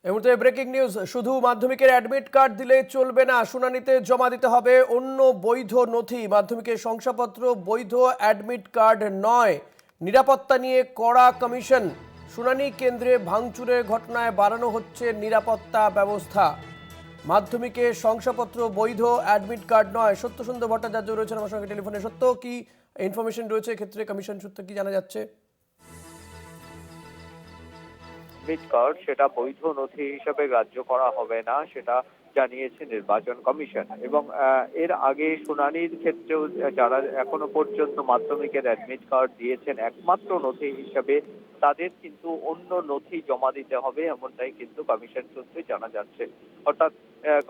এই মুহূর্তে breaking news. শুধু মাধ্যমিকের অ্যাডমিট কার্ড দিলে চলবে না, শুনানিতে জমা দিতে হবে অন্য বৈধ নথি। মাধ্যমিকের শংসাপত্র বৈধ, অ্যাডমিট কার্ড নয়। নিরাপত্তা নিয়ে কড়া কমিশন। শুনানি কেন্দ্রে ভাঙচুরের ঘটনায় বাড়ানো হচ্ছে নিরাপত্তা ব্যবস্থা। মাধ্যমিকের শংসাপত্র বৈধ, অ্যাডমিট কার্ড নয়। সত্যসুন্দর ভট্টাচার্য রয়েছেন আমার সঙ্গে টেলিফোনে। সত্য, কি ইনফরমেশন রয়েছে এক্ষেত্রে? কমিশন সূত্রে কি জানা যাচ্ছে? অ্যাডমিট কার্ড সেটা বৈধ নথি হিসেবে গ্রাহ্য করা হবে না, সেটা জানিয়েছে নির্বাচন কমিশন। এবং এর আগে শুনানির ক্ষেত্রেও যারা এখনো পর্যন্ত মাধ্যমিকের অ্যাডমিট কার্ড দিয়েছেন একমাত্র নথি হিসেবে, তাদের কিন্তু অন্য নথি জমা দিতে হবে, এমনটাই কিন্তু কমিশন সূত্রে জানা যাচ্ছে। অর্থাৎ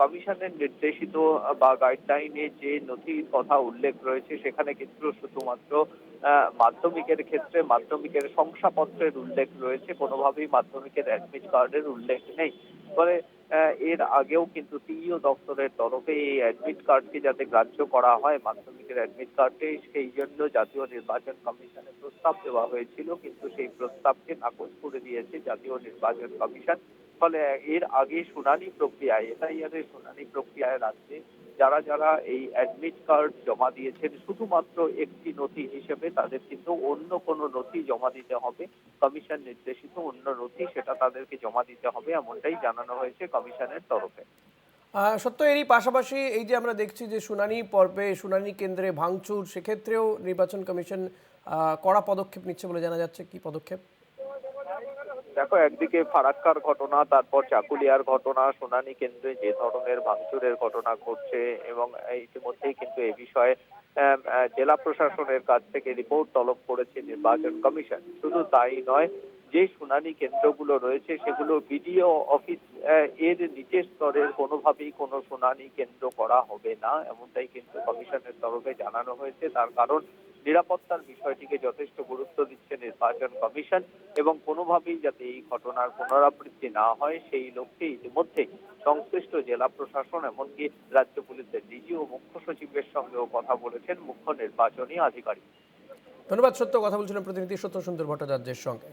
কমিশনের নির্দেশিত বা গাইডলাইনে যে নথির কথা উল্লেখ রয়েছে, সেখানে কিন্তু শুধুমাত্র মাধ্যমিকের ক্ষেত্রে মাধ্যমিকের শংসাপত্রের উল্লেখ রয়েছে, কোনোভাবেই মাধ্যমিকের অ্যাডমিট কার্ডের উল্লেখ নেই। ফলে এর আগেও কিন্তু সিইও দপ্তরের তরফে এই অ্যাডমিট কার্ডকে যাতে গ্রাহ্য করা হয়, মাধ্যমিকের অ্যাডমিট কার্ডে, সেই জন্য জাতীয় নির্বাচন কমিশনে প্রস্তাব দেওয়া হয়েছিল, কিন্তু সেই প্রস্তাবকে নাকচ করে দিয়েছে জাতীয় নির্বাচন কমিশন। ফলে এর আগে শুনানি প্রক্রিয়ায়, এসআইআর এর শুনানি প্রক্রিয়ায় রাখতে যারা যারা এই অ্যাডমিট কার্ড জমা দিয়েছেন শুধুমাত্র একটি নথি হিসেবে, তাদের কিন্তু অন্য কোনো নথি জমা দিতে হবে। কমিশন নির্দেশিত অন্য নথি সেটা তাদেরকে জমা দিতে হবে, এমনটাই জানানো হয়েছে কমিশনের তরফে। সত্য, এরই পাশাপাশি এই যে আমরা দেখছি যে শুনানি পর্বে, শুনানি কেন্দ্রে ভাঙচুর, সেক্ষেত্রেও নির্বাচন কমিশন কড়া পদক্ষেপ নিচ্ছে বলে জানা যাচ্ছে। কি পদক্ষেপ? দেখো, একদিকে ফারাক্কার ঘটনা, তারপর চাকুলিয়ার ঘটনা, শুনানি কেন্দ্রে যে ধরনের ভাঙচুরের ঘটনা ঘটছে, এবং ইতিমধ্যেই কিন্তু এ বিষয়ে জেলা প্রশাসনের কাছ থেকে রিপোর্ট তলব করেছে নির্বাচন কমিশন। শুধু তাই নয়, যে শুনানি কেন্দ্রগুলো রয়েছে সেগুলো বিডিও অফিস এর নিচের স্তরের কোনোভাবেই কোনো শুনানি কেন্দ্র করা হবে না, এমনটাই কিন্তু কমিশনের তরফে জানানো হয়েছে। তার কারণ, নিরাপত্তার বিষয়টিকে যথেষ্ট গুরুত্ব দিচ্ছে নির্বাচন কমিশন, এবং কোনোভাবেই যাতে এই ঘটনার পুনরাবৃত্তি না হয় সেই লক্ষ্যে ইতিমধ্যেই সংশ্লিষ্ট জেলা প্রশাসন, এমনকি রাজ্য পুলিশের ডিজি ও মুখ্য সচিবের সঙ্গেও কথা বলেছেন মুখ্য নির্বাচনী আধিকারিক। ধন্যবাদ সত্য। কথা বলছিলেন প্রতিনিধি সত্য সুন্দর ভট্টাচার্যের সঙ্গে।